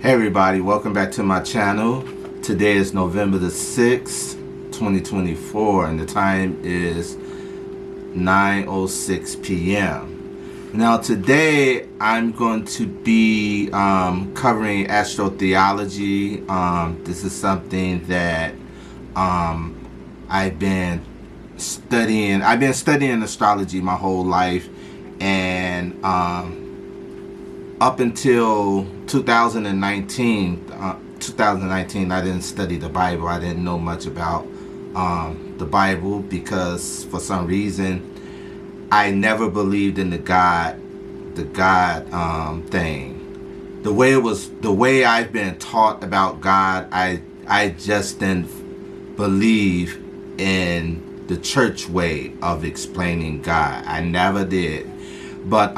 Hey everybody, welcome back to my channel. Today is November the 6th, 2024, and the time is 9:06 p.m. Now today I'm going to be covering astrotheology. This is something that I've been studying. I've been studying astrology my whole life, and up until 2019, I didn't study the Bible. I didn't know much about the Bible because for some reason I never believed in the God thing. The way I've been taught about God, I just didn't believe in the church way of explaining God. I never did. But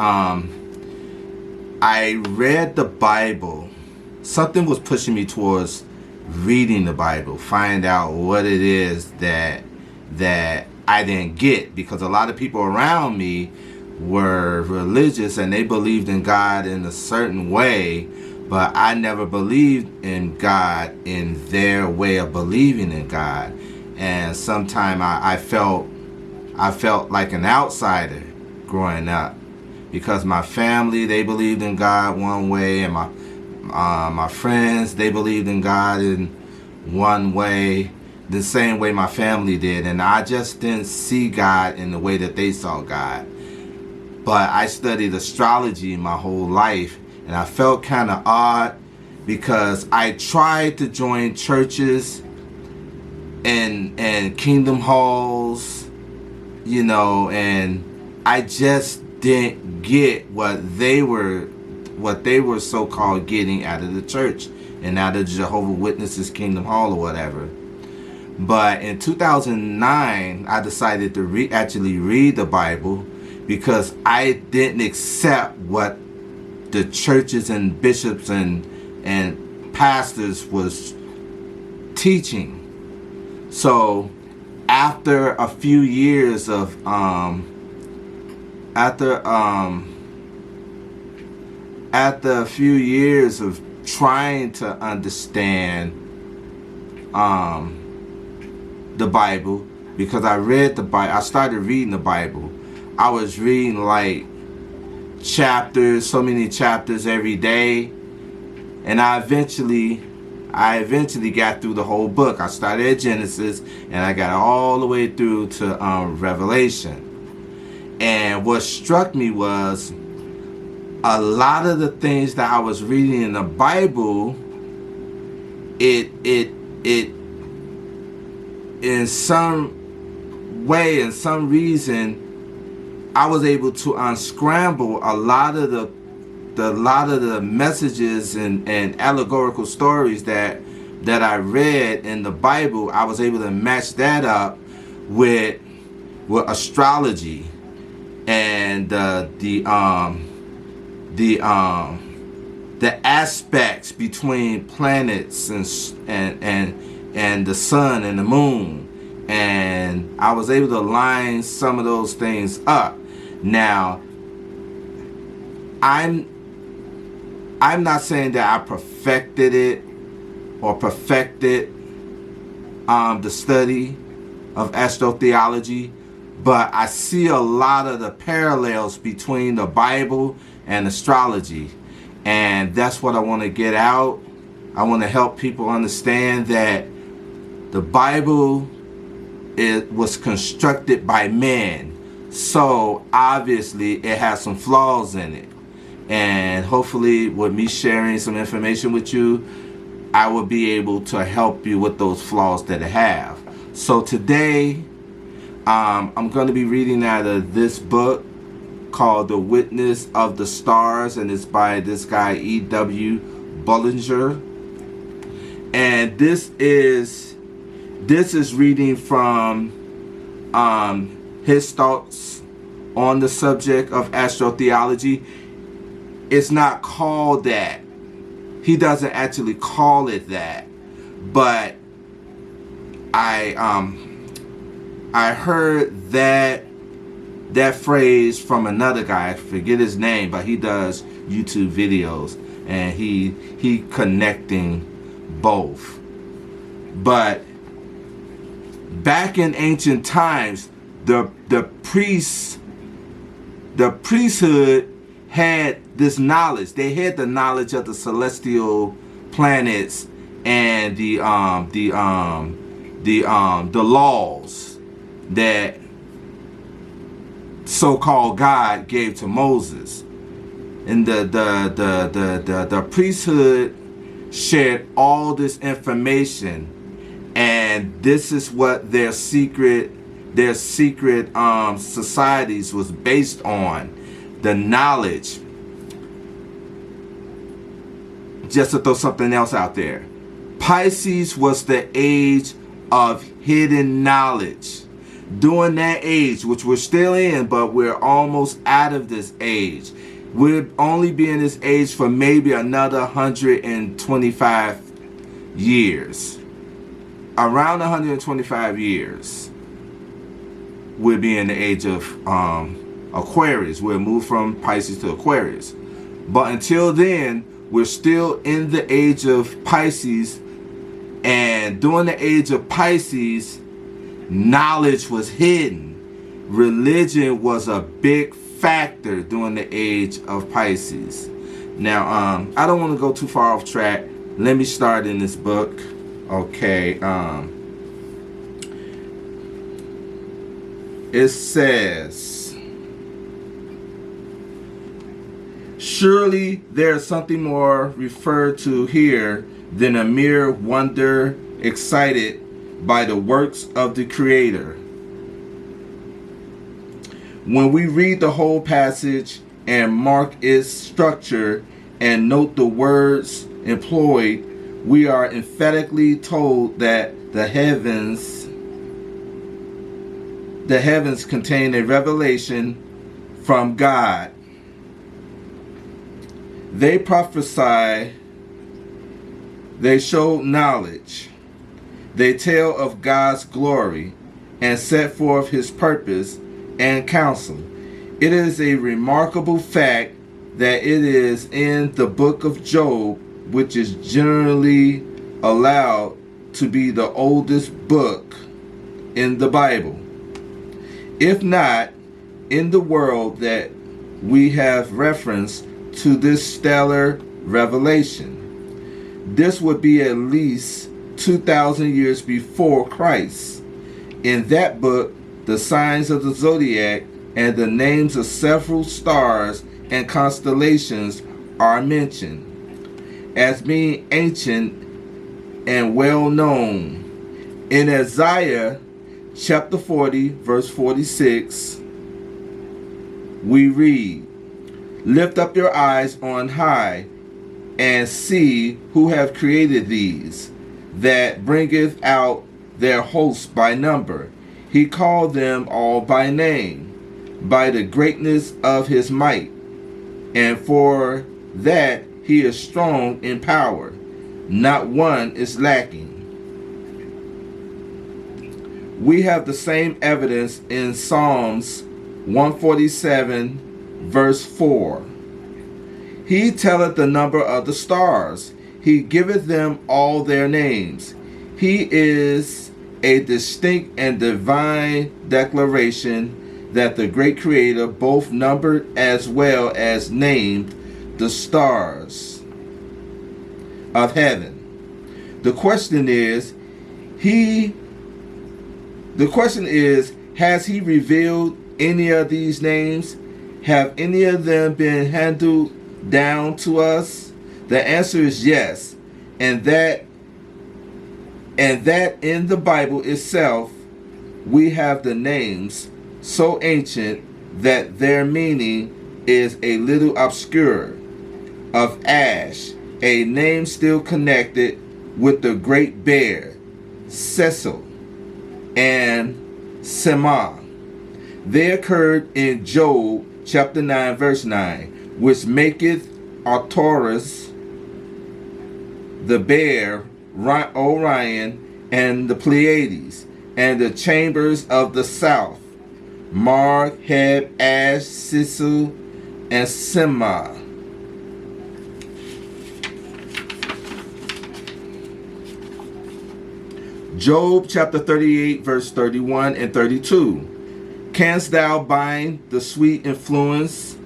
I read the Bible. Something was pushing me towards reading the Bible, find out what it is that I didn't get, because a lot of people around me were religious and they believed in God in a certain way, but I never believed in God in their way of believing in God. And sometimes I felt like an outsider growing up, because my family, they believed in God one way, and my friends, they believed in God in one way, the same way my family did, and I just didn't see God in the way that they saw God. But I studied astrology my whole life, and I felt kind of odd because I tried to join churches and kingdom halls, you know, and I just didn't get what they were so-called getting out of the church and out of Jehovah's Witnesses Kingdom Hall or whatever. But in 2009, I decided to actually read the Bible, because I didn't accept what the churches and bishops and pastors was teaching. So after a few years of trying to understand the Bible, because I read the Bible, I started reading the Bible. I was reading like so many chapters every day, and I eventually got through the whole book. I started at Genesis and I got all the way through to Revelation. And what struck me was a lot of the things that I was reading in the Bible, it in some way, in some reason, I was able to unscramble a lot of the messages and allegorical stories that I read in the Bible. I was able to match that up with astrology and the aspects between planets and the sun and the moon, and I was able to line some of those things up. Now, I'm not saying that I perfected it or perfected the study of astrotheology, but I see a lot of the parallels between the Bible and astrology, and that's what I want to get out. I want to help people understand that the Bible was constructed by men, so obviously it has some flaws in it, and hopefully with me sharing some information with you, I will be able to help you with those flaws that it have. So today I'm going to be reading out of this book called The Witness of the Stars, and it's by this guy E.W. Bullinger. And this is reading from his thoughts on the subject of astrotheology. It's not called that. He doesn't actually call it that, but I heard that phrase from another guy. I forget his name, but he does YouTube videos, and he connecting both. But back in ancient times, the priesthood had this knowledge. They had the knowledge of the celestial planets and the laws that so-called God gave to Moses. And the priesthood shared all this information, and this is what their secret societies was based on, the knowledge. Just to throw something else out there, Pisces was the age of hidden knowledge. During that age, which we're still in, but we're almost out of this age. We'll only be in this age for maybe another 125 years. Around 125 years, we'll be in the age of Aquarius. We'll move from Pisces to Aquarius. But until then, we're still in the age of Pisces. And during the age of Pisces, knowledge was hidden. Religion was a big factor during the age of Pisces. Now, I don't want to go too far off track. Let me start in this book. Okay. It says, surely there is something more referred to here than a mere wonder excited by the works of the Creator. When we read the whole passage and mark its structure and note the words employed, we are emphatically told that the heavens contain a revelation from God. They prophesy, they show knowledge, they tell of God's glory and set forth his purpose and counsel. It is a remarkable fact that it is in the book of Job, which is generally allowed to be the oldest book in the Bible, if not in the world, that we have reference to this stellar revelation. This would be at least 2,000 years before Christ. In that book, the signs of the zodiac and the names of several stars and constellations are mentioned as being ancient and well known. In Isaiah chapter 40, verse 46, we read, lift up your eyes on high and see who have created these, that bringeth out their hosts by number. He called them all by name, by the greatness of his might, and for that he is strong in power. Not one is lacking. We have the same evidence in Psalms 147, verse 4. He telleth the number of the stars. He giveth them all their names. He is a distinct and divine declaration that the great Creator both numbered as well as named the stars of heaven. The question is, has he revealed any of these names? Have any of them been handed down to us? The answer is yes, and that in the Bible itself we have the names so ancient that their meaning is a little obscure. Of Ash, a name still connected with the great bear, Cecil, and Sema. They occurred in Job chapter 9, verse 9, which maketh Arcturus, the bear, Orion, and the Pleiades, and the chambers of the south, Marg, Heb, Ash, Cecil, and Sema. Job chapter 38 verse 31 and 32. Canst thou bind the sweet influence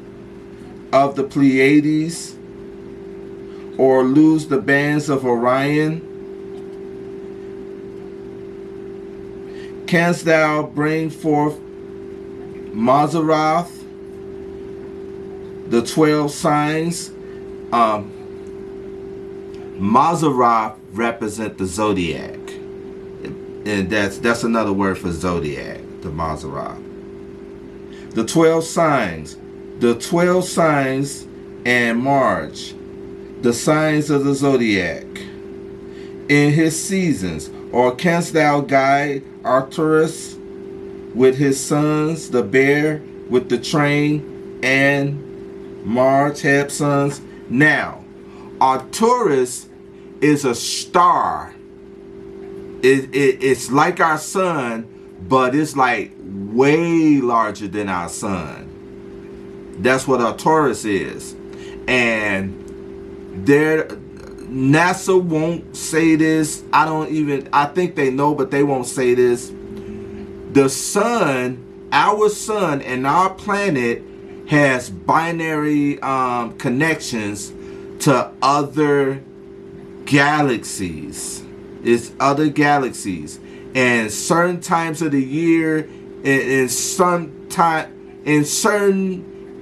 of the Pleiades, or loose the bands of Orion? Canst thou bring forth Mazzaroth, the 12 signs? Mazzaroth represent the zodiac, and that's another word for zodiac, the Mazzaroth. The 12 signs, and March, the signs of the zodiac, in his seasons. Or canst thou guide Arcturus with his sons, the bear with the train, and March had sons? Now, Arcturus is a star. It's like our sun, but it's like way larger than our sun. That's what Arcturus is. And NASA won't say this. I think they know, but they won't say this. The sun, our sun and our planet has binary connections to other galaxies. It's other galaxies. And certain times of the year, in certain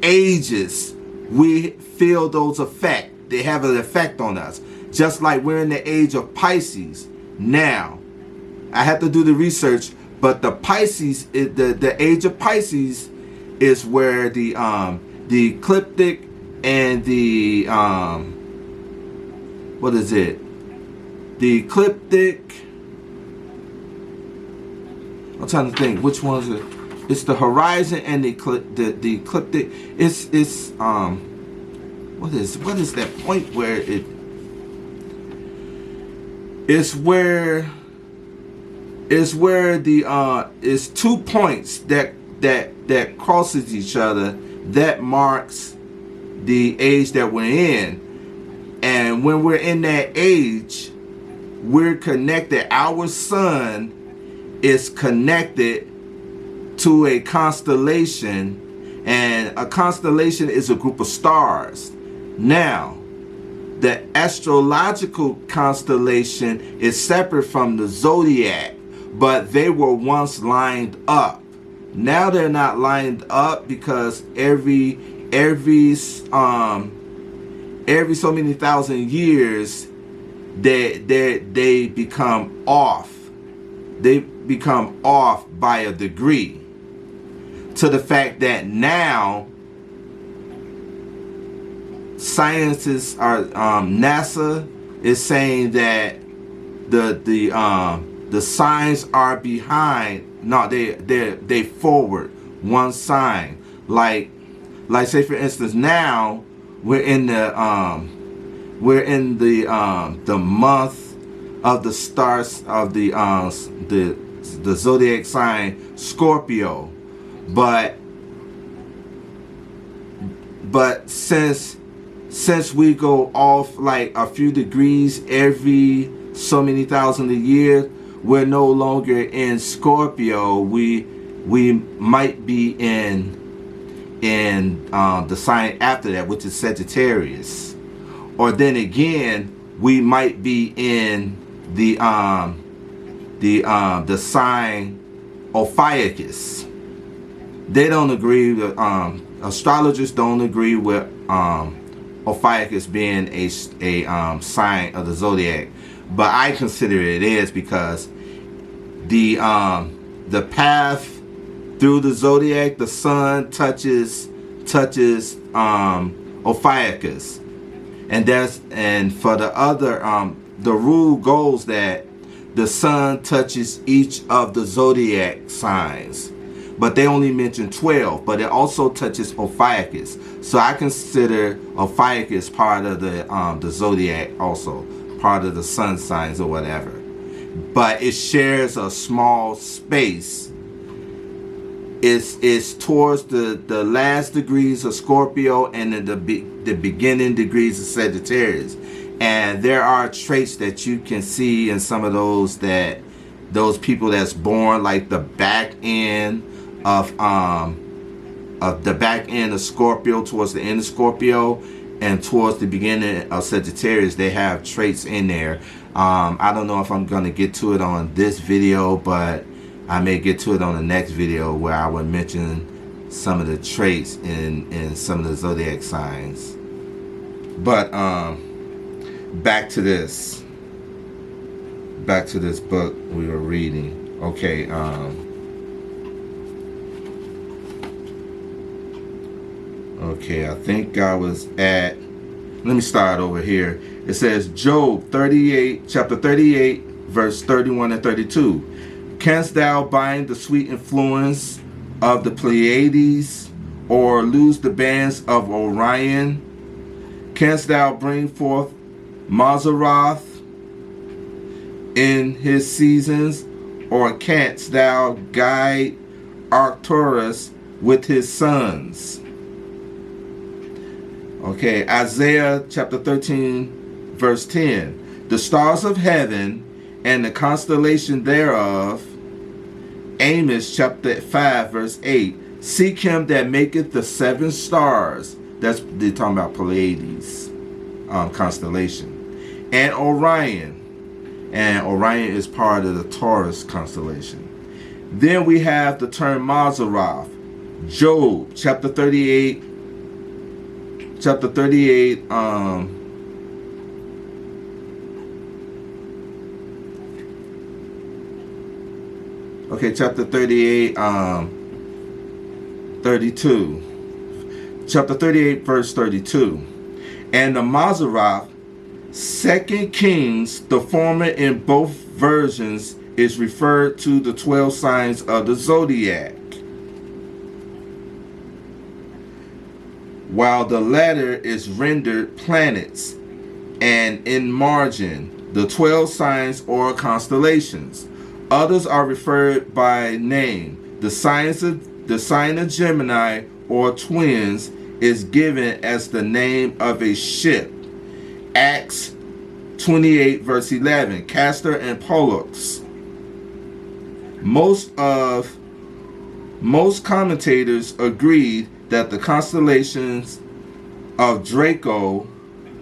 ages, we feel those effects. They have an effect on us. Just like we're in the age of Pisces now. I have to do the research, but the Pisces, the age of Pisces is where the ecliptic and the what is it? The ecliptic. I'm trying to think which one is it. It's the horizon and the ecliptic. It's what is that point where it? It's where the it's 2 points that crosses each other that marks the age that we're in. And when we're in that age, we're connected. Our sun is connected to a constellation, and a constellation is a group of stars. Now, the astrological constellation is separate from the zodiac, but they were once lined up. Now they're not lined up because every so many thousand years they become off. They become off by a degree, to the fact that now scientists are NASA is saying that the signs are behind. No, they forward one sign. Like say for instance, now we're in the month of the stars of the zodiac sign Scorpio, but since we go off like a few degrees every so many thousand a year, we're no longer in Scorpio. We might be in the sign after that, which is Sagittarius. Or then again, we might be in the sign Ophiuchus. They don't agree with astrologers don't agree with Ophiuchus being a sign of the zodiac, but I consider it is, because the path through the zodiac, the sun touches Ophiuchus, and for the other the rule goes that the sun touches each of the zodiac signs, but they only mention 12, but it also touches Ophiuchus. So I consider Ophiuchus part of the zodiac, also part of the sun signs or whatever. But it shares a small space. It's towards the last degrees of Scorpio and the beginning degrees of Sagittarius. And there are traits that you can see in some of those that those people that's born like the back end of the back end of Scorpio, towards the end of Scorpio, and towards the beginning of Sagittarius, they have traits in there. I don't know if I'm going to get to it on this video, but I may get to it on the next video where I would mention some of the traits in some of the zodiac signs. But back to this book we were reading. Okay. Okay, I think I was at, let me start over here. It says Job 38, chapter 38, verse 31 and 32. Canst thou bind the sweet influence of the Pleiades, or loose the bands of Orion? Canst thou bring forth Mazzaroth in his seasons, or canst thou guide Arcturus with his sons? Okay, Isaiah chapter 13, verse 10. The stars of heaven and the constellation thereof. Amos chapter 5, verse 8. Seek him that maketh the 7 stars. They're talking about Pleiades constellation. And Orion. And Orion is part of the Taurus constellation. Then we have the term Mazzaroth. Job chapter 38. Chapter 38, chapter 38, 32. Chapter 38, verse 32. And the Mazzaroth, 2 Kings, the former in both versions, is referred to the 12 signs of the zodiac, while the latter is rendered planets, and in margin, the 12 signs or constellations. Others are referred by name. The sign of Gemini or twins is given as the name of a ship. Acts 28, verse 11, Castor and Pollux. Most commentators agreed that the constellations of Draco,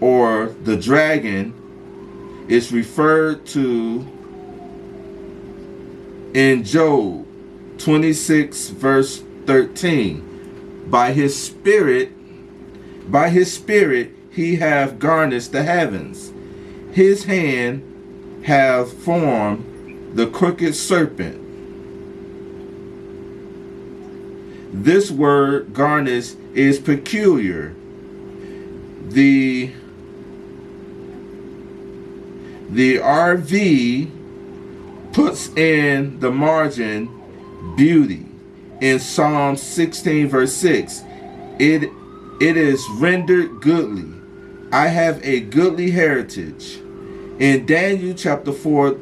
or the dragon, is referred to in Job 26, verse 13. By his spirit he hath garnished the heavens. His hand hath formed the crooked serpent. This word garnish is peculiar. The RV puts in the margin beauty. In Psalm 16, verse 6, it is rendered goodly. I have a goodly heritage. In Daniel chapter 4,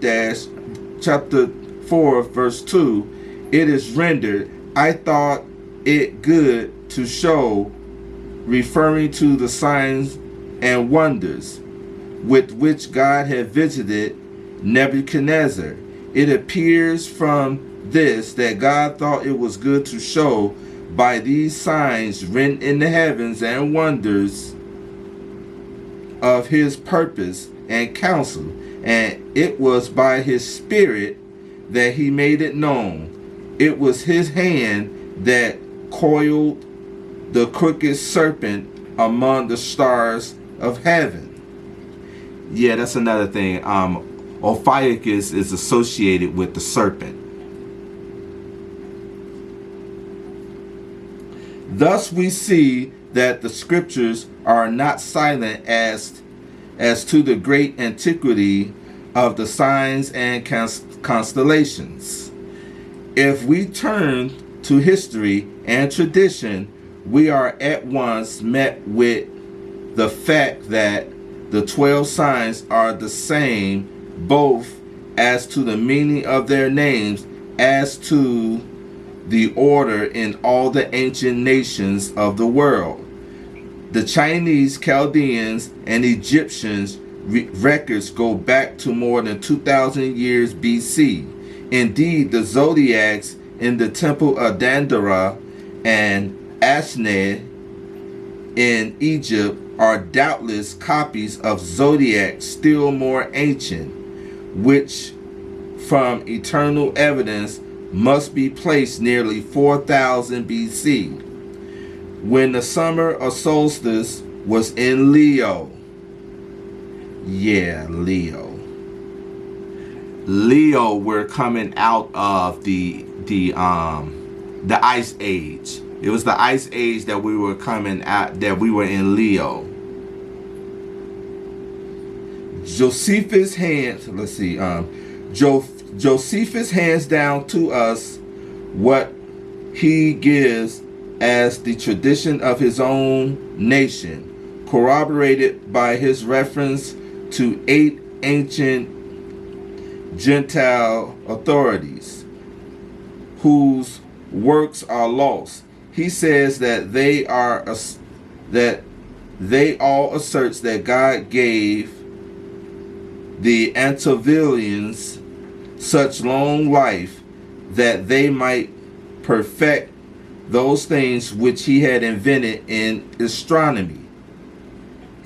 verse 2, it is rendered, I thought it good to show, referring to the signs and wonders with which God had visited Nebuchadnezzar. It appears from this that God thought it was good to show by these signs written in the heavens and wonders of his purpose and counsel, and it was by his spirit that he made it known. It was his hand that coiled the crooked serpent among the stars of heaven. Yeah, that's another thing. Ophiuchus is associated with the serpent. Thus we see that the scriptures are not silent as to the great antiquity of the signs and constellations. If we turn to history and tradition, we are at once met with the fact that the 12 signs are the same, both as to the meaning of their names, as to the order in all the ancient nations of the world. The Chinese, Chaldeans, and Egyptians records go back to more than 2,000 years BC. Indeed, the zodiacs in the temple of Dandara and Ashne in Egypt are doubtless copies of zodiacs still more ancient, which from eternal evidence must be placed nearly 4000 BC, when the summer of solstice was in Leo. Yeah, Leo. Leo, we're coming out of the Ice Age. It was the Ice Age that we were coming at, that we were in Leo. Josephus hands, let's see, Josephus hands down to us what he gives as the tradition of his own nation, corroborated by his reference to 8 ancient Gentile authorities whose works are lost. He says that they all asserts that God gave the Antediluvians such long life that they might perfect those things which he had invented in astronomy.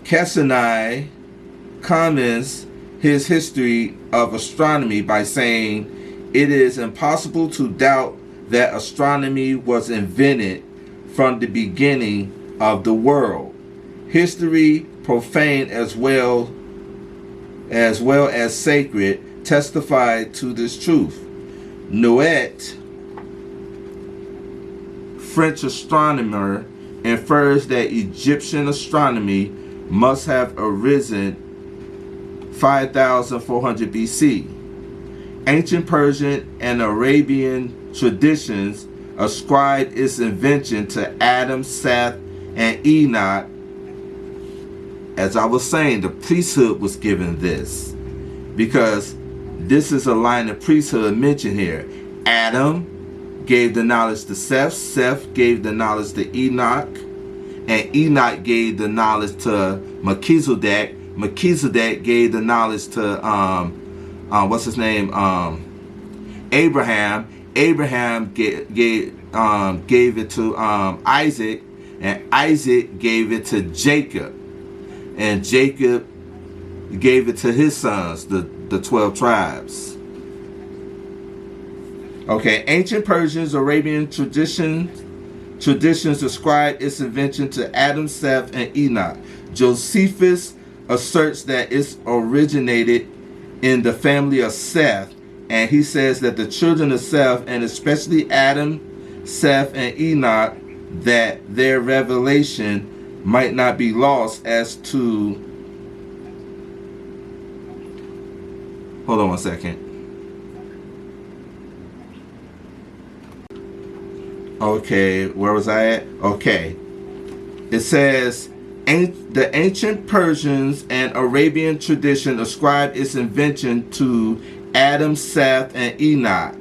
Cassini comments his history of astronomy by saying, "It is impossible to doubt that astronomy was invented from the beginning of the world. History, profane as well as sacred, testified to this truth." Noet, French astronomer, infers that Egyptian astronomy must have arisen 5400 BC. Ancient Persian and Arabian traditions ascribe its invention to Adam, Seth, and Enoch. As I was saying, the priesthood was given this, because this is a line of priesthood mentioned here. Adam gave the knowledge to Seth, Seth gave the knowledge to Enoch, and Enoch gave the knowledge to Melchizedek. Melchizedek gave the knowledge to Abraham. Abraham gave it to Isaac, and Isaac gave it to Jacob, and Jacob gave it to his sons, the 12 tribes. Okay, ancient Persians, Arabian traditions ascribe its invention to Adam, Seth, and Enoch. Josephus asserts that it originated in the family of Seth, and he says that the children of Seth, and especially Adam, Seth, and Enoch, that their revelation might not be lost as to... Hold on one second. Okay, where was I at? Okay. It says, the ancient Persians and Arabian tradition ascribed its invention to Adam, Seth, and Enoch.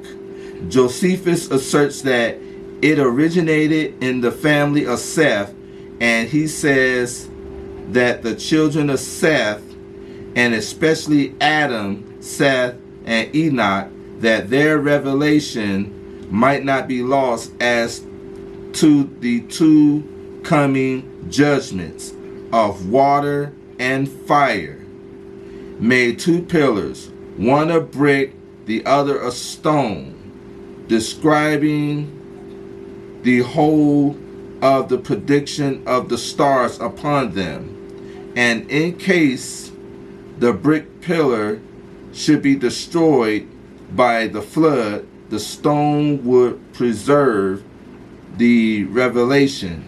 Josephus asserts that it originated in the family of Seth, and he says that the children of Seth, and especially Adam, Seth, and Enoch, that their revelation might not be lost as to the 2 coming judgments of water and fire, made 2 pillars, one of brick, the other of stone, describing the whole of the prediction of the stars upon them. And in case the brick pillar should be destroyed by the flood, the stone would preserve the revelation.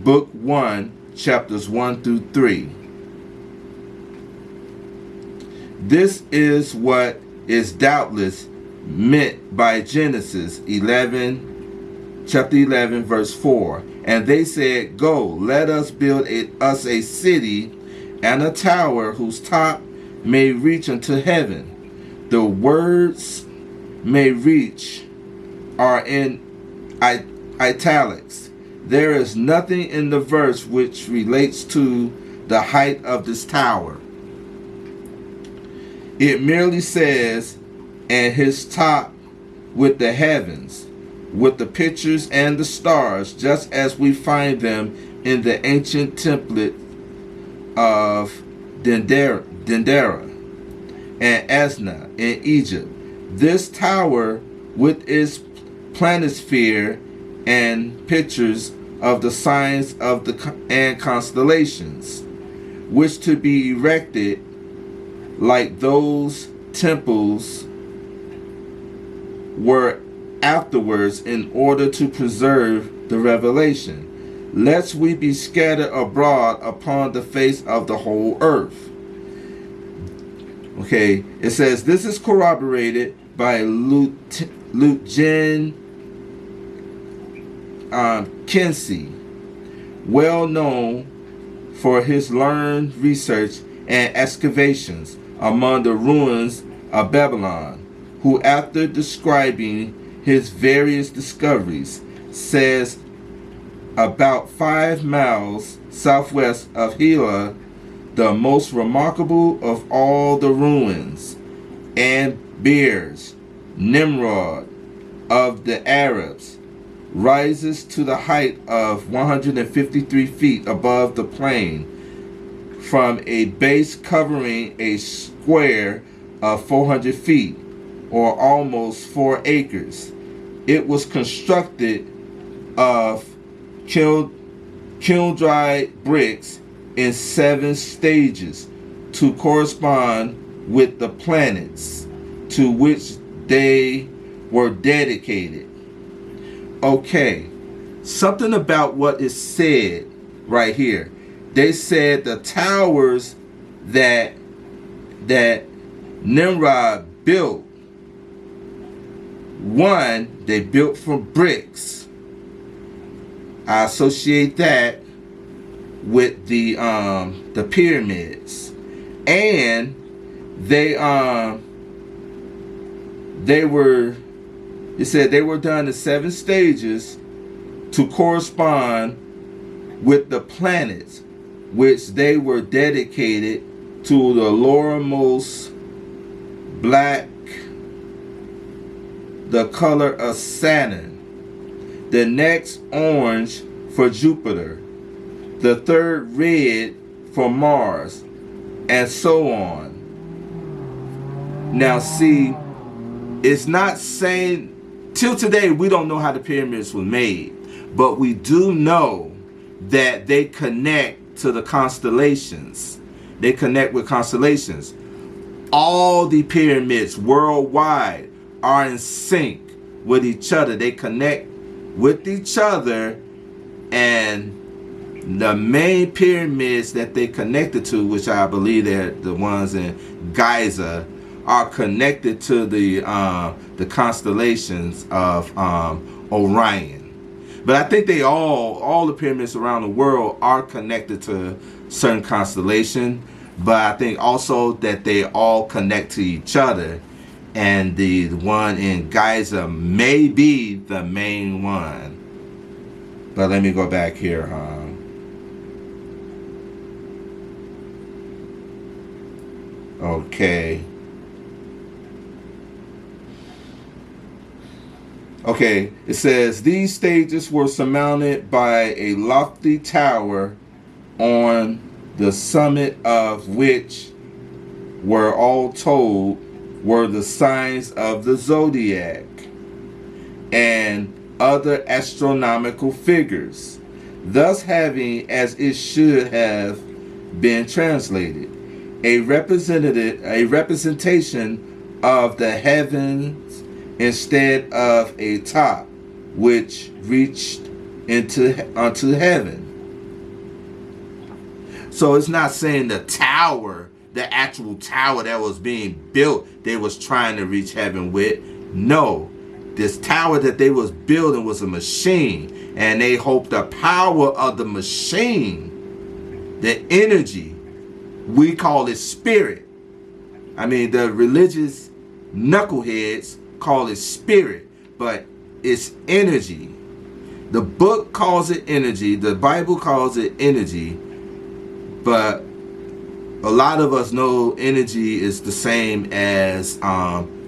Book 1, chapters 1 through 3. This is what is doubtless meant by Genesis 11, chapter 11, verse 4. And they said, "Go, let us build us a city and a tower whose top may reach unto heaven." The words "may reach" are in italics. There is nothing in the verse which relates to the height of this tower. It merely says and his top with the heavens, with the pictures and the stars, just as we find them in the ancient template of Dendera and Esna in Egypt. This tower with its planisphere and pictures of the signs of the and constellations, which to be erected like those temples were afterwards in order to preserve the revelation, lest we be scattered abroad upon the face of the whole earth. Okay, it says this is corroborated by Lieutenant Kinsey, well known for his learned research and excavations among the ruins of Babylon, who, after describing his various discoveries, says about 5 miles southwest of Hela, the most remarkable of all the ruins, and Beers, Nimrod of the Arabs, rises to the height of 153 feet above the plain, from a base covering a square of 400 feet, or almost 4 acres. It was constructed of kiln-dried bricks in 7 stages to correspond with the planets to which they were dedicated. Okay, something about what is said right here. They said the towers that Nimrod built, one, they built from bricks. I associate that with the pyramids, and they were, it said they were done in 7 stages to correspond with the planets, which they were dedicated to the lowermost black, the color of Saturn, the next orange for Jupiter, the third red for Mars, and so on. Now see, it's not saying, till today we don't know how the pyramids were made, but we do know that they connect to the constellations. They connect with constellations. All the pyramids worldwide are in sync with each other. They connect with each other, and the main pyramids that they connected to, which I believe they're the ones in Giza, are connected to the constellations of Orion. But I think they all the pyramids around the world are connected to certain constellation. But I think also that they all connect to each other, and the one in Giza may be the main one. But let me go back here, Okay. Okay, it says these stages were surmounted by a lofty tower, on the summit of which were all told were the signs of the zodiac and other astronomical figures, thus having, as it should have been translated, a representation of the heavens instead of a top which reached unto heaven. So it's not saying the tower, the actual tower that was being built, they was trying to reach heaven with. No, this tower that they was building was a machine, and they hoped the power of the machine, the energy, we call it spirit. I mean, the religious knuckleheads call it spirit, but it's energy. The book calls it energy, the Bible calls it energy, but a lot of us know energy is the same as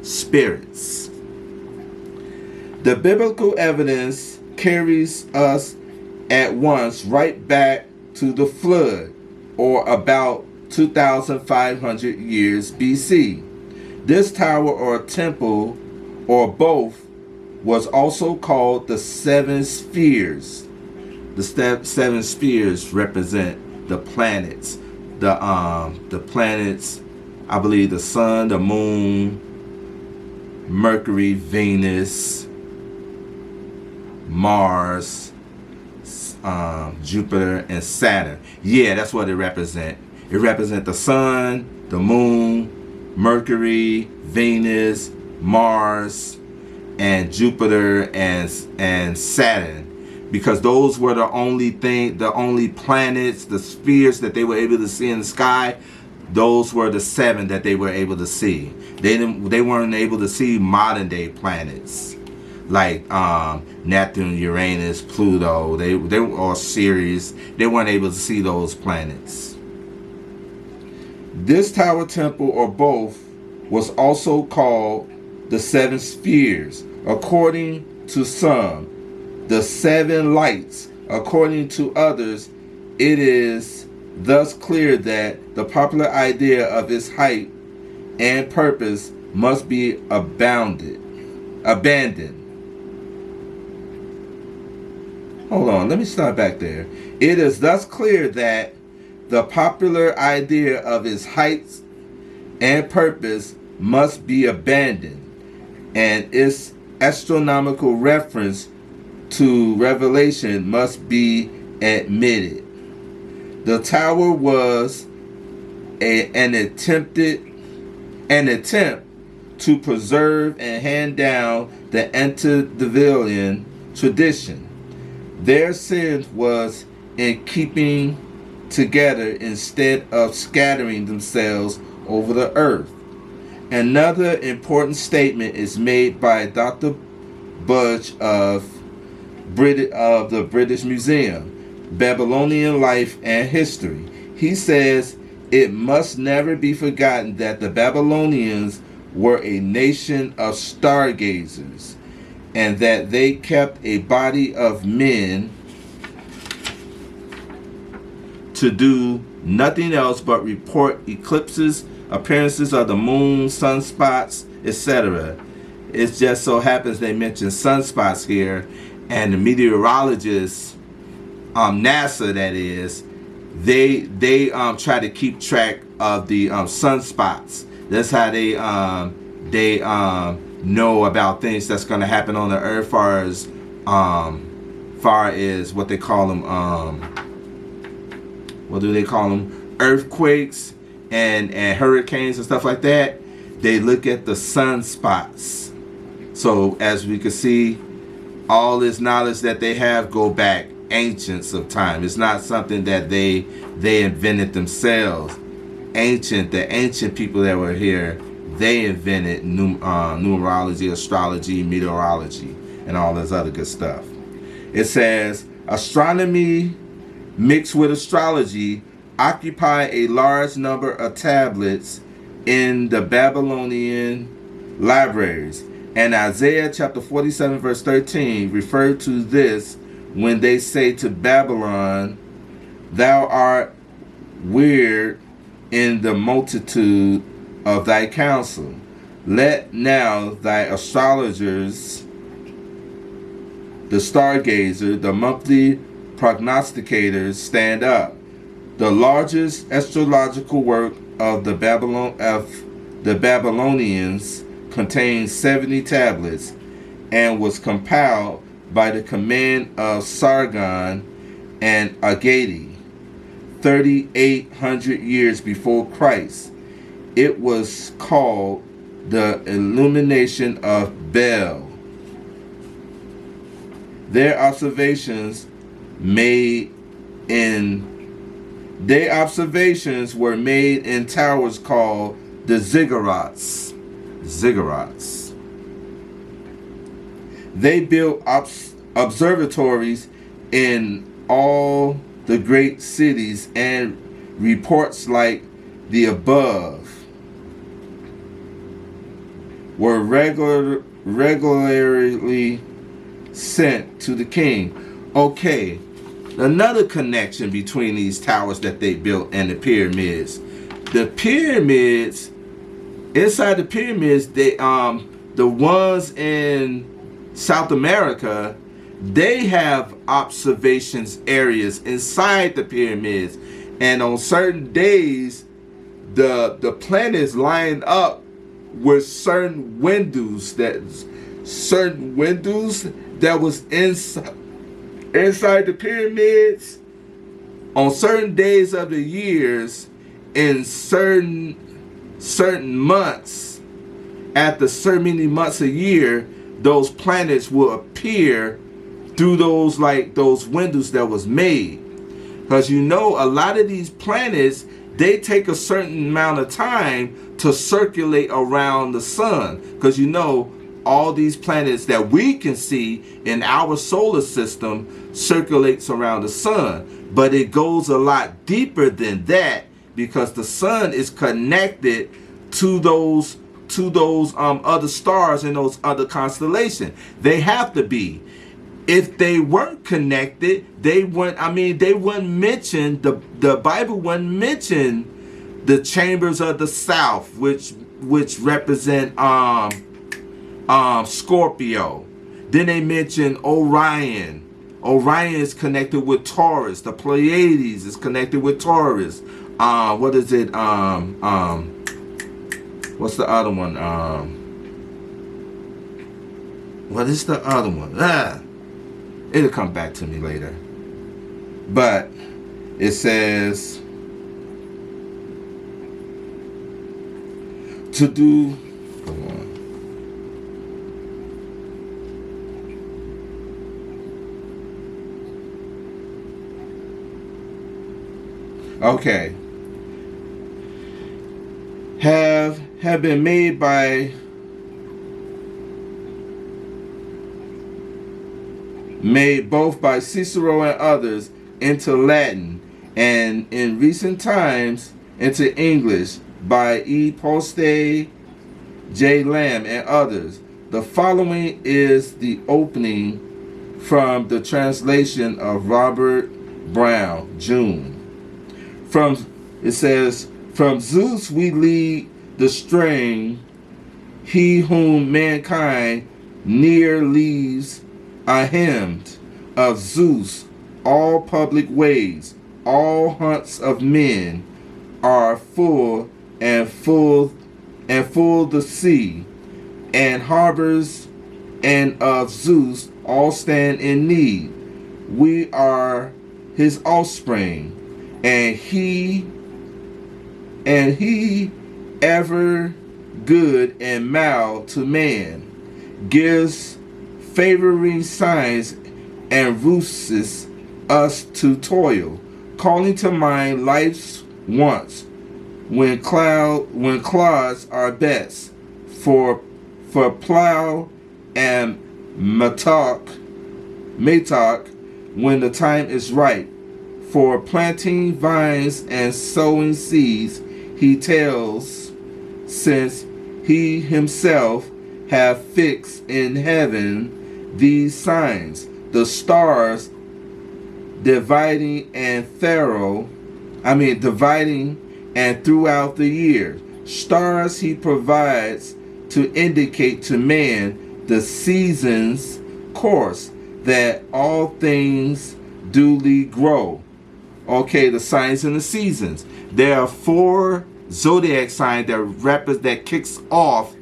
spirits. The biblical evidence carries us at once right back to the flood, or about 2,500 years BC. This tower or temple, or both, was also called the seven spheres. The seven spheres represent the planets. The planets, I believe, the sun, the moon, Mercury, Venus, Mars, Jupiter, and Saturn. Yeah, that's what it represents. It represents the sun, the moon, Mercury, Venus, Mars, and Jupiter and Saturn, because those were the only planets, the spheres that they were able to see in the sky. Those were the seven that they were able to see. They weren't able to see modern day planets like Neptune, Uranus, Pluto. They were all Ceres. They weren't able to see those planets. This tower, temple, or both was also called the seven spheres, according to some, the seven lights. According to others, it is thus clear that the popular idea of its height and purpose must be abandoned. Hold on, let me start back there. It is thus clear that the popular idea of its heights and purpose must be abandoned, and its astronomical reference to revelation must be admitted. The tower was an attempt to preserve and hand down the antediluvian tradition. Their sin was in keeping together instead of scattering themselves over the earth. Another important statement is made by Dr. Budge of the British Museum, Babylonian Life and History. He says, it must never be forgotten that the Babylonians were a nation of stargazers, and that they kept a body of men to do nothing else but report eclipses, appearances of the moon, sunspots, etc. It just so happens they mention sunspots here, and the meteorologists, NASA that is, they try to keep track of the sunspots. That's how they know about things that's going to happen on the earth, far as what they call them, what do they call them, earthquakes and hurricanes and stuff like that. They look at the sunspots. So as we can see, all this knowledge that they have go back ancients of time. It's not something that they invented themselves. The ancient people that were here, they invented numerology, astrology, meteorology, and all this other good stuff. It says, astronomy mixed with astrology occupy a large number of tablets in the Babylonian libraries. And Isaiah chapter 47 verse 13 referred to this when they say to Babylon, thou art weird in the multitude of thy counsel. Let now thy astrologers, the stargazer, the monthly prognosticators stand up. The largest astrological work of the Babylonians contains 70 tablets and was compiled by the command of Sargon and Agadi 3,800 years before Christ. It was called the Illumination of Bel. Their observations were made in towers called the ziggurats. They built observatories in all the great cities, and reports like the above were regularly sent to the king. Okay, another connection between these towers that they built and the pyramids. The pyramids, inside the pyramids, they the ones in South America, they have observations areas inside the pyramids, and on certain days the planets line up with certain windows that was inside the pyramids on certain days of the years in certain months. After so many months a year, those planets will appear through those windows that was made. Because a lot of these planets, they take a certain amount of time to circulate around the sun. Because all these planets that we can see in our solar system circulates around the sun. But it goes a lot deeper than that, because the sun is connected to those other stars and those other constellations. They have to be. If they weren't connected, they wouldn't mention, the Bible wouldn't mention the chambers of the south, which represent Scorpio. Then they mention Orion. Orion is connected with Taurus. The Pleiades is connected with Taurus. What is it? What's the other one? What is the other one? It'll come back to me later. But it says to do. Hold on. Okay. Have been made both by Cicero and others into Latin, and in recent times into English by E. Poste, J. Lamb, and others. The following is the opening from the translation of Robert Brown, June. It says, from Zeus we lead the string, he whom mankind near leaves a hymn of Zeus. All public ways, all haunts of men are full the sea, and harbors and of Zeus all stand in need. We are his offspring, and he ever good and mild to man, gives favoring signs and roosts us to toil, calling to mind life's wants, when clods are best for plow and mattock when the time is right, for planting vines and sowing seeds. He tells, since he himself have fixed in heaven these signs, the stars dividing and throughout the year. Stars he provides to indicate to man the season's course, that all things duly grow. Okay, the signs and the seasons. There are 4 zodiac signs that kicks off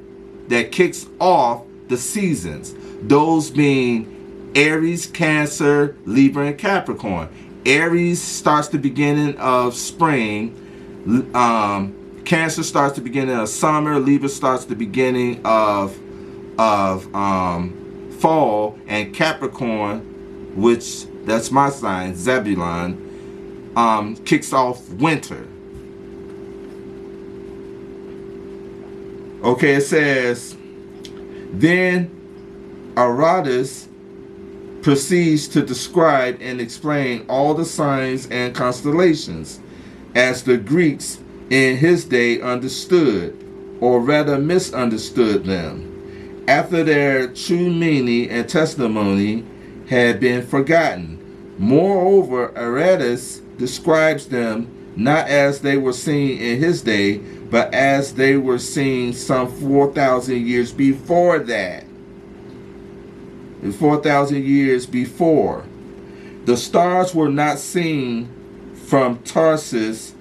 the seasons. Those being Aries, Cancer, Libra, and Capricorn. Aries starts the beginning of spring. Cancer starts the beginning of summer. Libra starts the beginning of fall, and Capricorn, which that's my sign, Zebulon, kicks off winter. Okay, it says, then Aratus proceeds to describe and explain all the signs and constellations as the Greeks in his day understood, or rather misunderstood them. after their true meaning and testimony had been forgotten. Moreover, Aratus describes them not as they were seen in his day, but as they were seen some 4,000 years before that. 4,000 years before. The stars were not seen from Tarsus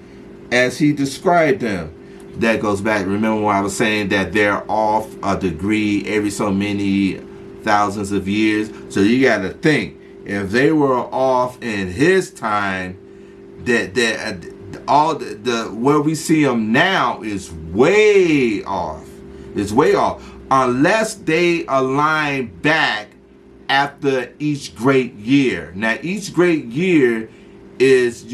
as he described them. That goes back, remember when I was saying that they're off a degree every so many thousands of years? So you got to think, if they were off in his time, that all the where we see them now is way off. It's way off. Unless they align back after each great year. Now, each great year is,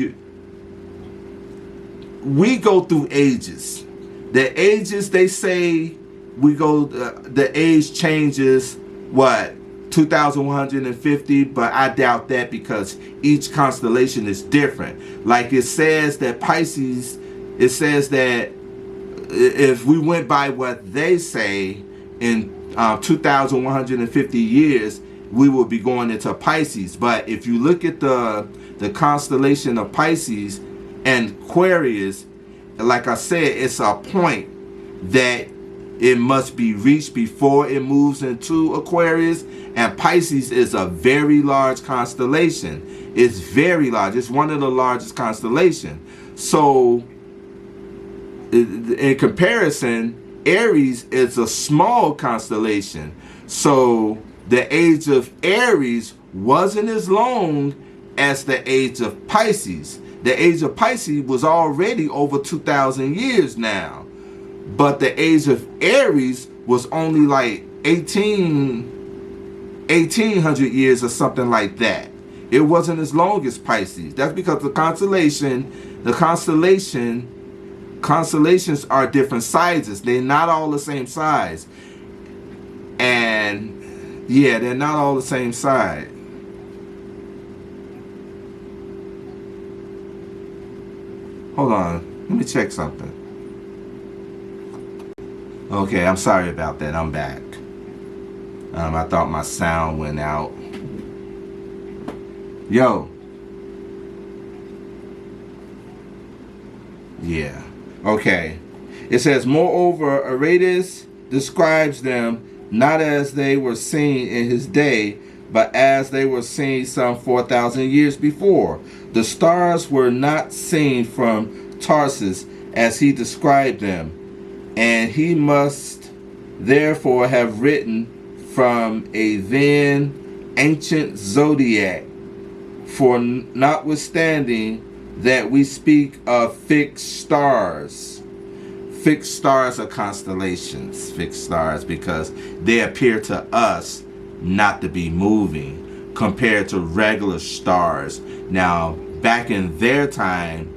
we go through ages. The ages, they say, we go, the age changes, what, 2,150, but I doubt that because each constellation is different. Like it says that Pisces, it says that if we went by what they say, in 2,150 years, we will be going into Pisces. But if you look at the constellation of Pisces and Aquarius, like I said, it's a point that it must be reached before it moves into Aquarius. And Pisces is a very large constellation. It's very large. It's one of the largest constellations. So in comparison, Aries is a small constellation. So the age of Aries wasn't as long as the age of Pisces. The age of Pisces was already over 2,000 years now. But the age of Aries was only like 1,800 years or something like that. It wasn't as long as Pisces. That's because the constellations are different sizes. They're not all the same size. And yeah, they're not all the same size. Hold on, let me check something. Okay, I'm sorry about that. I'm back. I thought my sound went out. Yo. Yeah. Okay. It says, moreover, Aratus describes them not as they were seen in his day, but as they were seen some 4,000 years before. The stars were not seen from Tarsus as he described them, and he must therefore have written from a then ancient zodiac. For notwithstanding that we speak of fixed stars. Fixed stars are constellations, fixed stars, because they appear to us not to be moving compared to regular stars. Now, back in their time,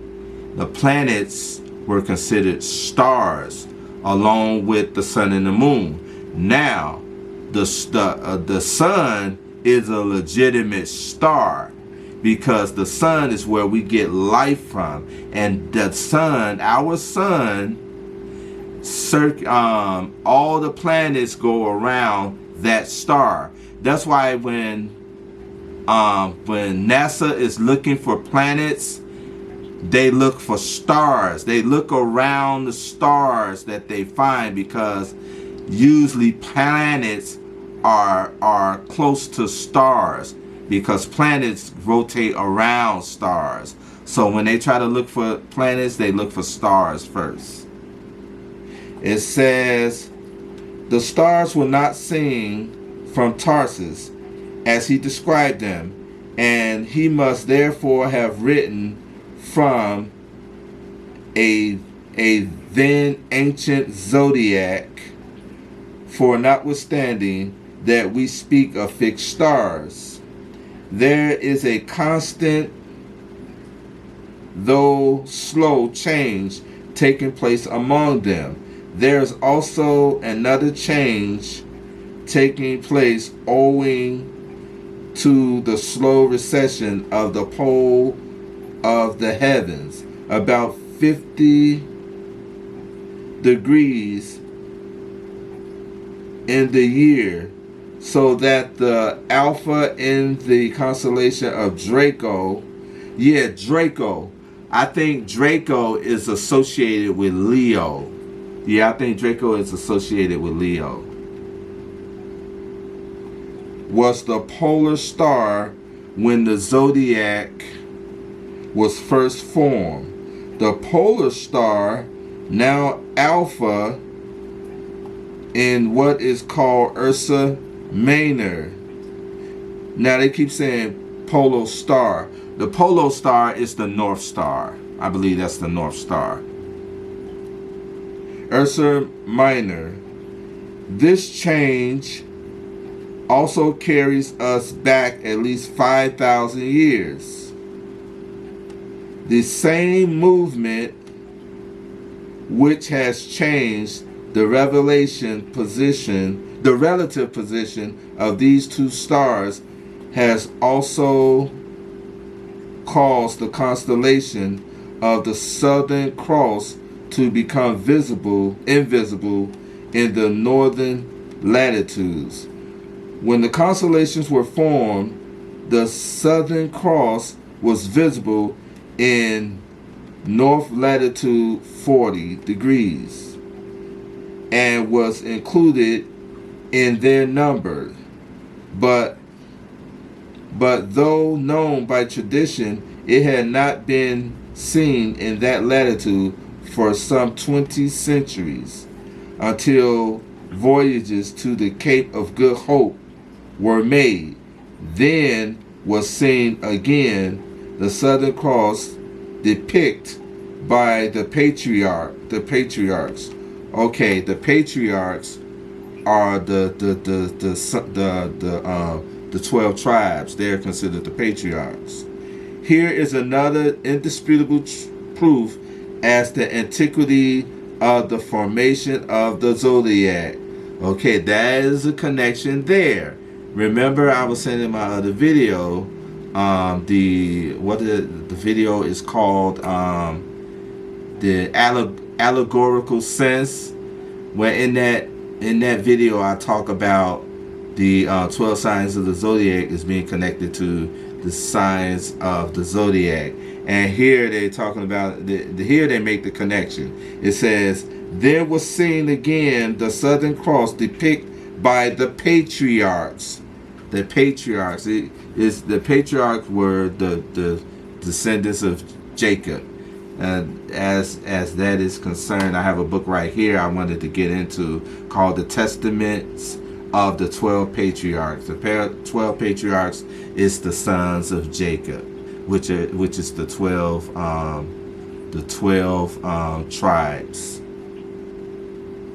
the planets were considered stars along with the sun and the moon. Now, the sun is a legitimate star because the sun is where we get life from, and the sun, our sun, all the planets go around that star. That's why when NASA is looking for planets, they look for stars. They look around the stars that they find, because usually planets are close to stars, because planets rotate around stars. So when they try to look for planets, they look for stars first. It says, the stars were not seen from Tarsus as he described them, and he must therefore have written from a then ancient zodiac. For notwithstanding that we speak of fixed stars, there is a constant, though slow, change taking place among them. There is also another change taking place owing to the slow recession of the pole of the heavens, about 50 degrees in the year, so that the Alpha in the constellation of Draco, Draco. I think Draco is associated with Leo. Yeah, I think Draco is associated with Leo. Was the polar star when the zodiac was first formed. The polar star, now Alpha, in what is called Ursa Minor. Now they keep saying Polo Star. The Polo Star is the North Star. I believe that's the North Star. Ursa Minor. This change also carries us back at least 5,000 years. The same movement which has changed the relative position of these two stars has also caused the constellation of the Southern Cross to become invisible in the northern latitudes. When the constellations were formed, the Southern Cross was visible in north latitude 40 degrees and was included in their number. But though known by tradition, it had not been seen in that latitude for some 20 centuries, until voyages to the Cape of Good Hope were made. Then was seen again the Southern Cross depicted by the patriarchs. Okay, the patriarchs are the 12 tribes. They're considered the patriarchs. Here is another indisputable proof as the antiquity of the formation of the zodiac. Okay, that is a connection there. Remember, I was saying in my other video, the video is called the allegorical sense, where in that video I talk about the 12 signs of the zodiac is being connected to the signs of the zodiac. And here they're talking about, here they make the connection. It says, then was seen again the Southern Cross depicted by the patriarchs. The patriarchs, the patriarchs were the descendants of Jacob. And as that is concerned, I have a book right here I wanted to get into called The Testaments of the 12 Patriarchs. The 12 patriarchs is the sons of Jacob, which is the 12 tribes.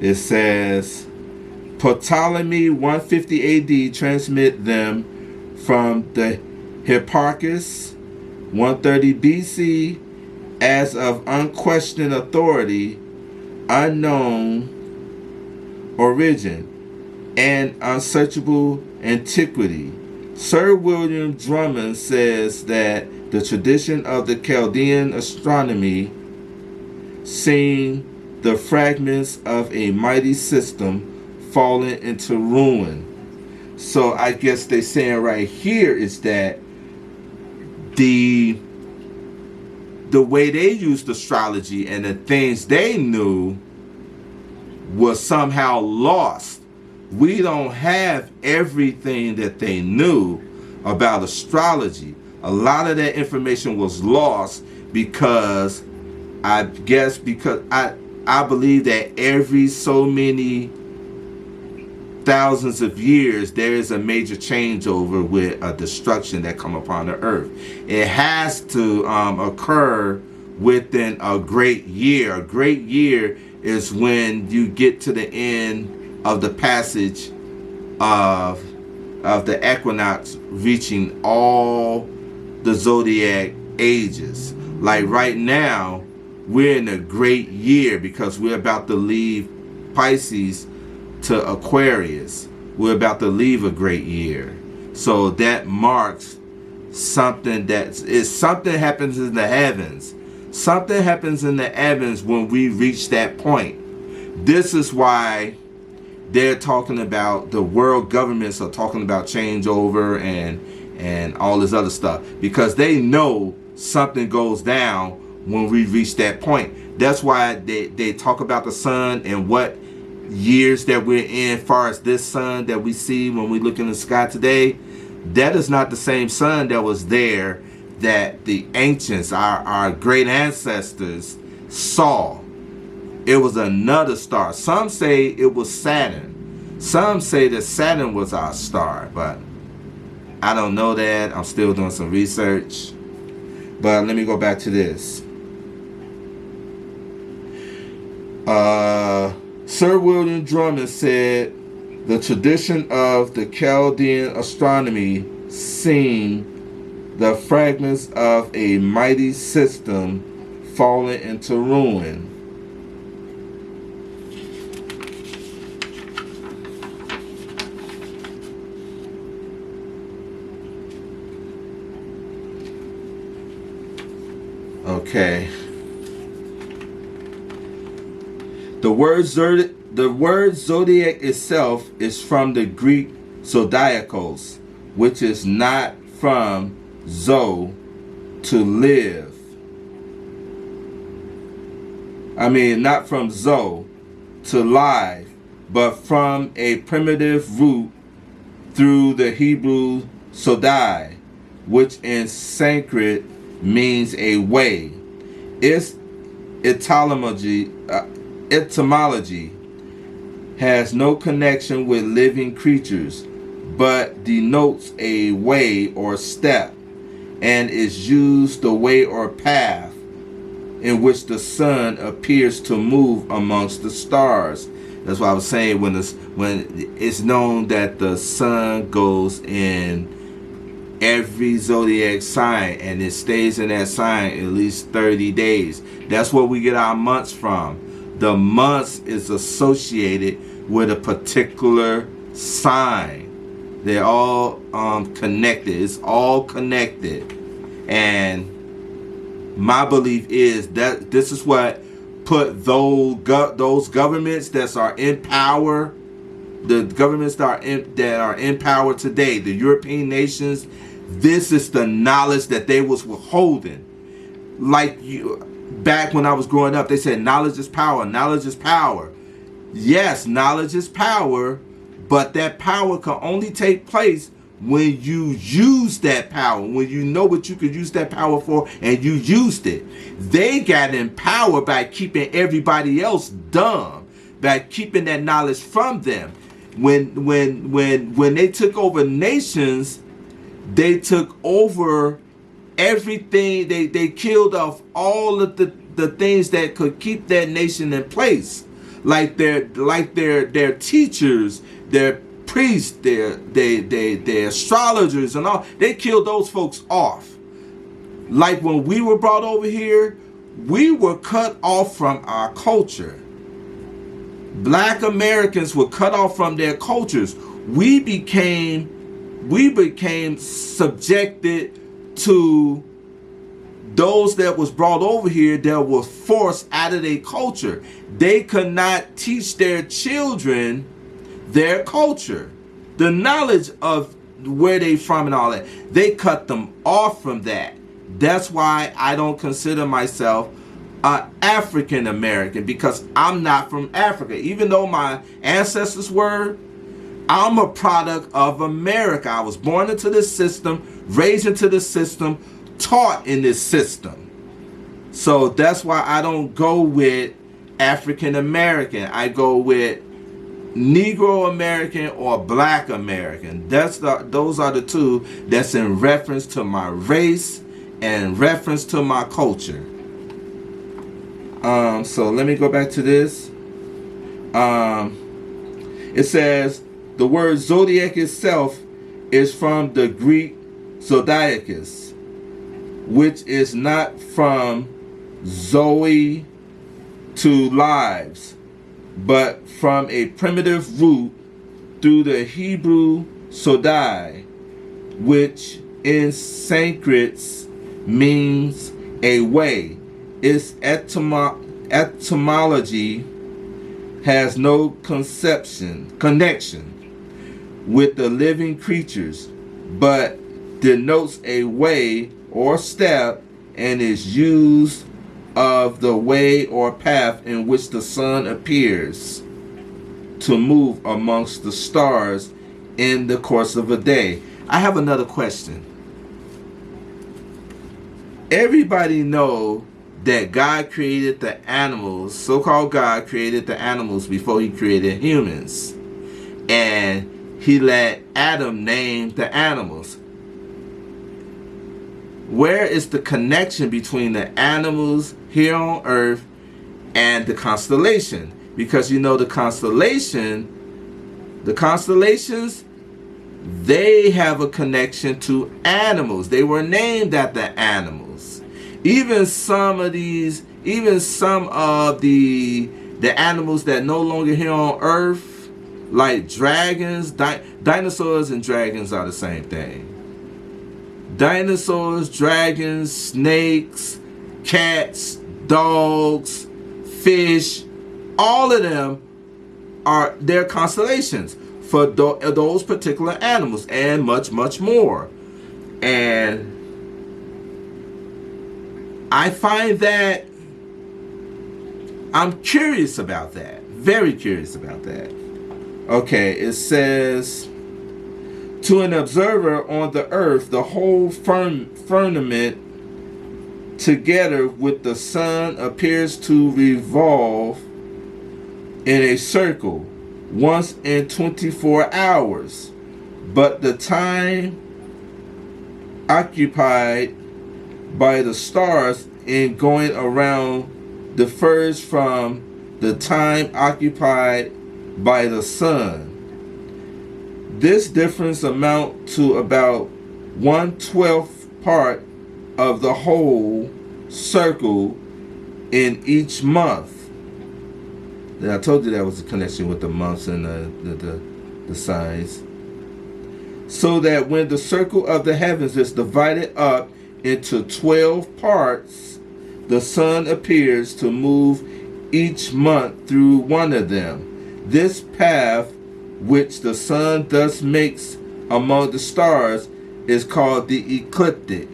It says, Ptolemy 150 AD transmit them from the Hipparchus 130 BC as of unquestioned authority, unknown origin, and unsearchable antiquity. Sir William Drummond says that the tradition of the Chaldean astronomy, seeing the fragments of a mighty system falling into ruin. So I guess they're saying right here is that the way they used astrology and the things they knew was somehow lost. We don't have everything that they knew about astrology. A lot of that information was lost because I believe that every so many thousands of years there is a major changeover with a destruction that come upon the earth. It has to occur within a great year. A great year is when you get to the end of the passage of the equinox, reaching all the zodiac ages. Like right now, we're in a great year because we're about to leave Pisces to Aquarius. We're about to leave a great year. So that marks something something happens in the heavens. Something happens in the heavens when we reach that point. This is why they're talking about, the world governments are talking about changeover and all this other stuff, because they know something goes down when we reach that point. That's why they talk about the sun and what years that we're in, far as this sun that we see when we look in the sky today. That is not the same sun that was there that the ancients, our great ancestors, saw. It was another star. Some say it was Saturn. Some say that Saturn was our star, but I don't know that. I'm still doing some research. But let me go back to this. Sir William Drummond said, the tradition of the Chaldean astronomy seemed the fragments of a mighty system falling into ruin. Okay. The word zodiac itself is from the Greek zodiakos, which is not from zo, to live. Not from zo, to live, but from a primitive root through the Hebrew sodai, which in Sanskrit means a way. Its etymology has no connection with living creatures, but denotes a way or step, and is used the way or path in which the sun appears to move amongst the stars. That's why I was saying, when it's known that the sun goes in every zodiac sign, and it stays in that sign at least 30 days. That's where we get our months from. The months is associated with a particular sign. They're all connected. It's all connected. And my belief is that this is what put those governments that are in power, the governments that are in power today, the European nations. This is the knowledge that they was withholding. Back when I was growing up, they said knowledge is power. Knowledge is power. Yes, knowledge is power, but that power can only take place when you use that power, when you know what you could use that power for and you used it. They got in power by keeping everybody else dumb, by keeping that knowledge from them. When they took over nations, they took over everything. They killed off all of the things that could keep that nation in place, like their teachers, their priests, their astrologers, and all. They killed those folks off. Like when we were brought over here, we were cut off from our culture. Black Americans were cut off from their cultures. We became subjected to those that was brought over here that were forced out of their culture. They could not teach their children their culture, the knowledge of where they from and all that. They cut them off from that. That's why I don't consider myself African American, because I'm not from Africa. Even though my ancestors were, I'm a product of America. I was born into this system, raised into this system, taught in this system. So that's why I don't go with African American. I go with Negro American or Black American. Those are the two that's in reference to my race and reference to my culture. So let me go back to this. It says the word zodiac itself is from the Greek zodiacus, which is not from Zoe to lives, but from a primitive root through the Hebrew sodai, which in Sanskrit means a way. Its etymology has no connection with the living creatures, but denotes a way or step and is used of the way or path in which the sun appears to move amongst the stars in the course of a day. I have another question. Everybody know that God created the animals, so-called God created the animals before he created humans. And he let Adam name the animals. Where is the connection between the animals here on earth and the constellation? Because you know the constellations, they have a connection to animals. They were named after animals. Even some of the animals that no longer here on earth, like dragons, dinosaurs and dragons are the same thing. Dinosaurs, dragons, snakes, cats, dogs, fish, all of them are their constellations for those particular animals, and much, much more. And I find that I'm curious about that. Very curious about that. Okay, it says, to an observer on the earth, the whole firmament together with the sun appears to revolve in a circle once in 24 hours, but the time occupied by the stars in going around differs from the time occupied by the sun. This difference amounts to about 1/12 part of the whole circle in each month. I told you that was a connection with the months and the signs. So that when the circle of the heavens is divided up into 12 parts, the sun appears to move each month through one of them. This path which the sun thus makes among the stars is called the ecliptic.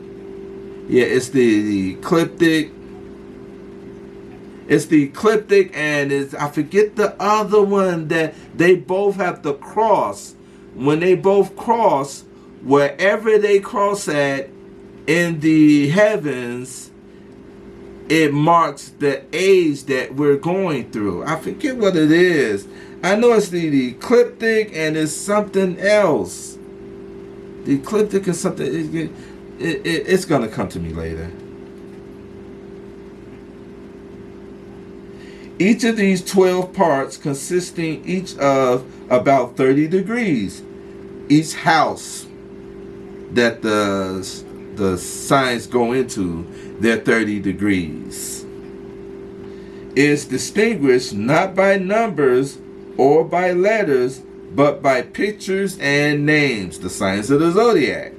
Yeah, it's the ecliptic. It's the ecliptic, and I forget the other one that they both have to cross. When they both cross, wherever they cross at in the heavens, it marks the age that we're going through. I forget what it is. I know it's the ecliptic, and it's something else. The ecliptic is something. It's going to come to me later. Each of these 12 parts consisting each of about 30 degrees. Each house that the signs go into, they're 30 degrees. Is distinguished not by numbers or by letters, but by pictures and names, the signs of the zodiac.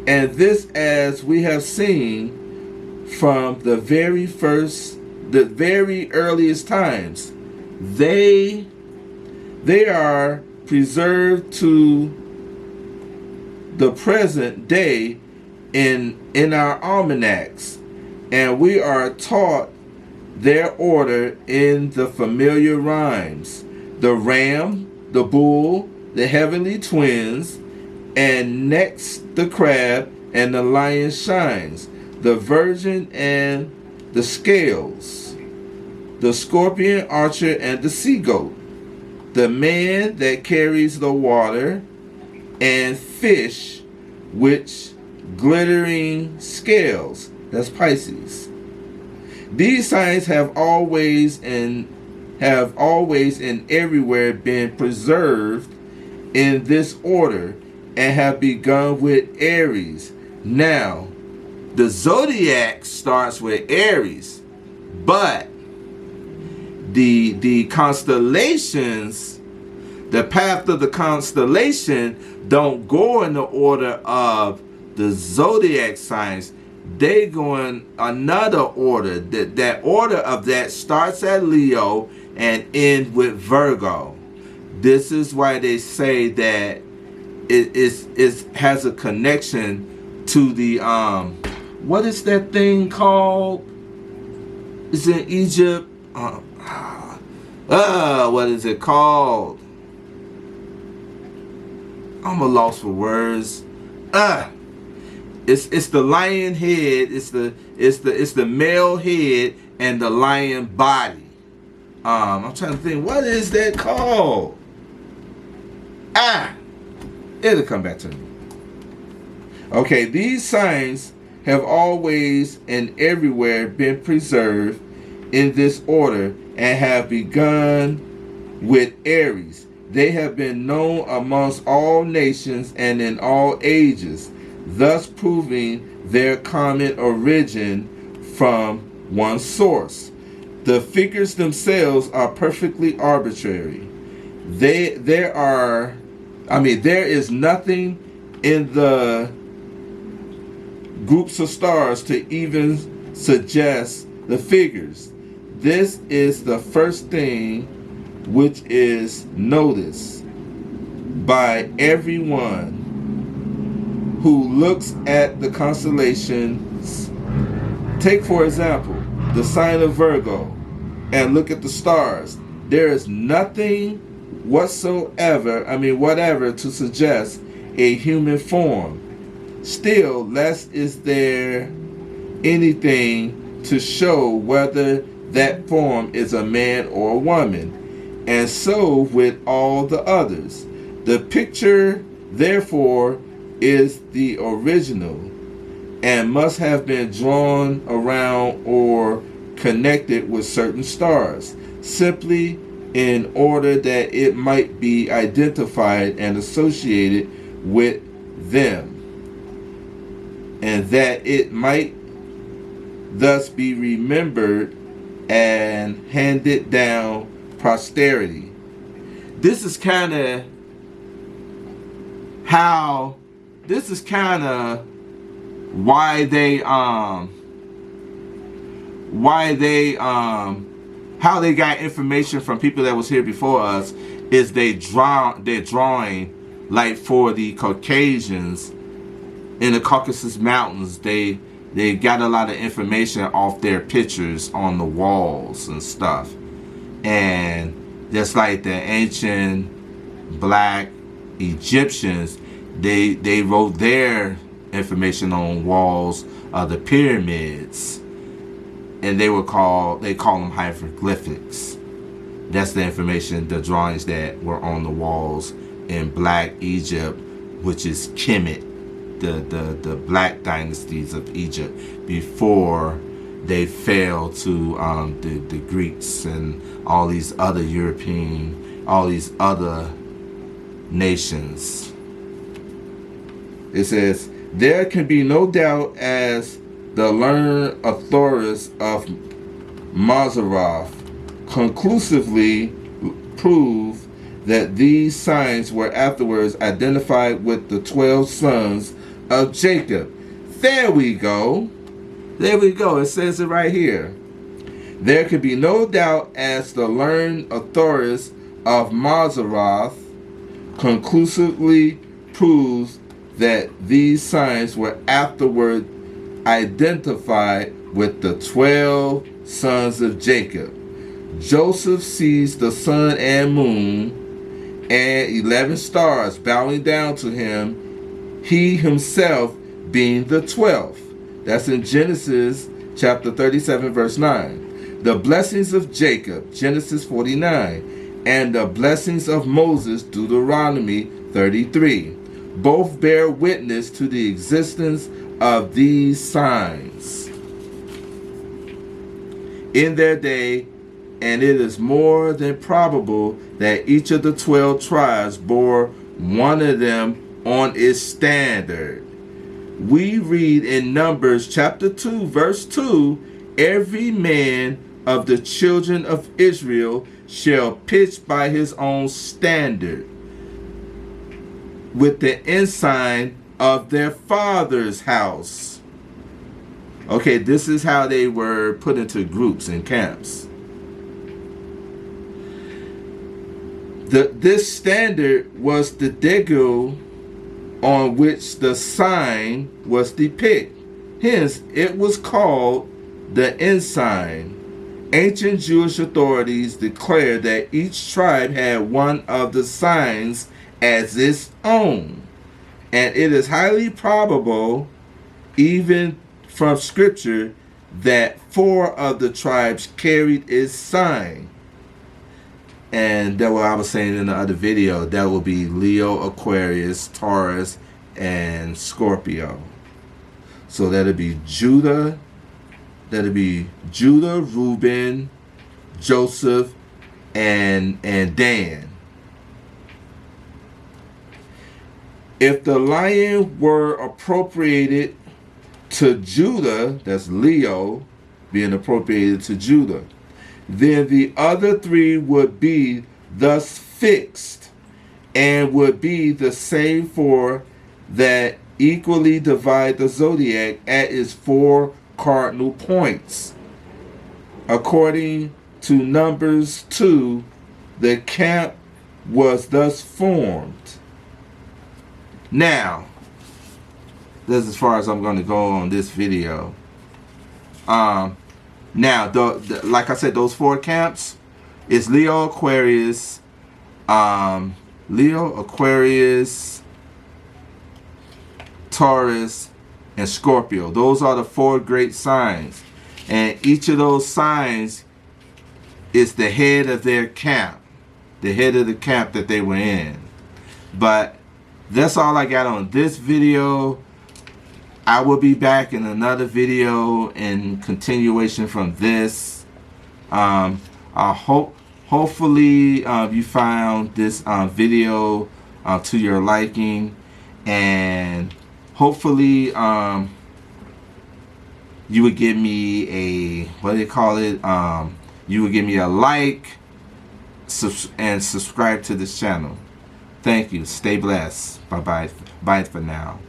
And this, as we have seen from the very earliest times, they are preserved to the present day in our almanacs, and we are taught their order in the familiar rhymes: the ram, the bull, the heavenly twins, and next the crab and the lion shines, the virgin and the scales, the scorpion, archer, and the sea goat, the man that carries the water, and fish which glittering scales, that's Pisces. These signs have always and everywhere been preserved in this order, and have begun with Aries. Now, the zodiac starts with Aries, but the constellations, the path of the constellation don't go in the order of the zodiac signs. They go in another order. That order of that starts at Leo and end with Virgo. This is why they say that it has a connection to the what is that thing called? It's in Egypt. What is it called? I'm a loss for words. It's the lion head. It's the male head and the lion body. I'm trying to think. What is that called? It'll come back to me. Okay, these signs have always and everywhere been preserved in this order and have begun with Aries. They have been known amongst all nations and in all ages, thus proving their common origin from one source. The figures themselves are perfectly arbitrary. There is nothing in the groups of stars to even suggest the figures. This is the first thing which is noticed by everyone who looks at the constellations. Take, for example, the sign of Virgo and look at the stars. There is nothing whatever to suggest a human form. Still less is there anything to show whether that form is a man or a woman. And so with all the others. The picture, therefore, is the original and must have been drawn around or connected with certain stars, simply in order that it might be identified and associated with them, and that it might thus be remembered and handed down posterity. This is kind of how why they how they got information from people that was here before us is they're drawing, like for the Caucasians in the Caucasus Mountains, they got a lot of information off their pictures on the walls and stuff. And just like the ancient black Egyptians, they wrote their information on walls of the pyramids, and they call them hieroglyphics. That's the information, the drawings that were on the walls in Black Egypt, which is Kemet, the black dynasties of Egypt before they fell to the Greeks and all these other nations. It says, there can be no doubt as the learned authorities of Mazzaroth conclusively prove that these signs were afterwards identified with the 12 sons of Jacob. There we go. It says it right here. There can be no doubt as the learned authorities of Mazzaroth conclusively proves that these signs were afterward identified with the 12 sons of Jacob. Joseph sees the sun and moon and 11 stars bowing down to him, he himself being the 12th. That's in Genesis chapter 37, verse 9. The blessings of Jacob, Genesis 49, and the blessings of Moses, Deuteronomy 33. Both bear witness to the existence of these signs in their day, and it is more than probable that each of the 12 tribes bore one of them on its standard. We read in Numbers chapter 2, verse 2, every man of the children of Israel shall pitch by his own standard with the ensign of their father's house. Okay, this is how they were put into groups and camps. This standard was the degel on which the sign was depicted. Hence, it was called the ensign. Ancient Jewish authorities declared that each tribe had one of the signs as its own, and it is highly probable, even from scripture, that 4 of the tribes carried its sign. And that what I was saying in the other video, that will be Leo, Aquarius, Taurus, and Scorpio. So that'll be Judah, Reuben, Joseph, and Dan. If the lion were appropriated to Judah, that's Leo being appropriated to Judah, then the other 3 would be thus fixed and would be the same 4 that equally divide the zodiac at its 4 cardinal points. According to Numbers 2, the camp was thus formed. Now, this is as far as I'm going to go on this video. Now, like I said, those 4 camps is Leo, Aquarius, Taurus, and Scorpio. Those are the 4 great signs. And each of those signs is the head of their camp. The head of the camp that they were in. But that's all I got on this video. I will be back in another video in continuation from this. Hopefully you found this video to your liking, and hopefully you would give me a, what do you call it? You would give me a like and subscribe to this channel. Thank you. Stay blessed. Bye bye. Bye for now.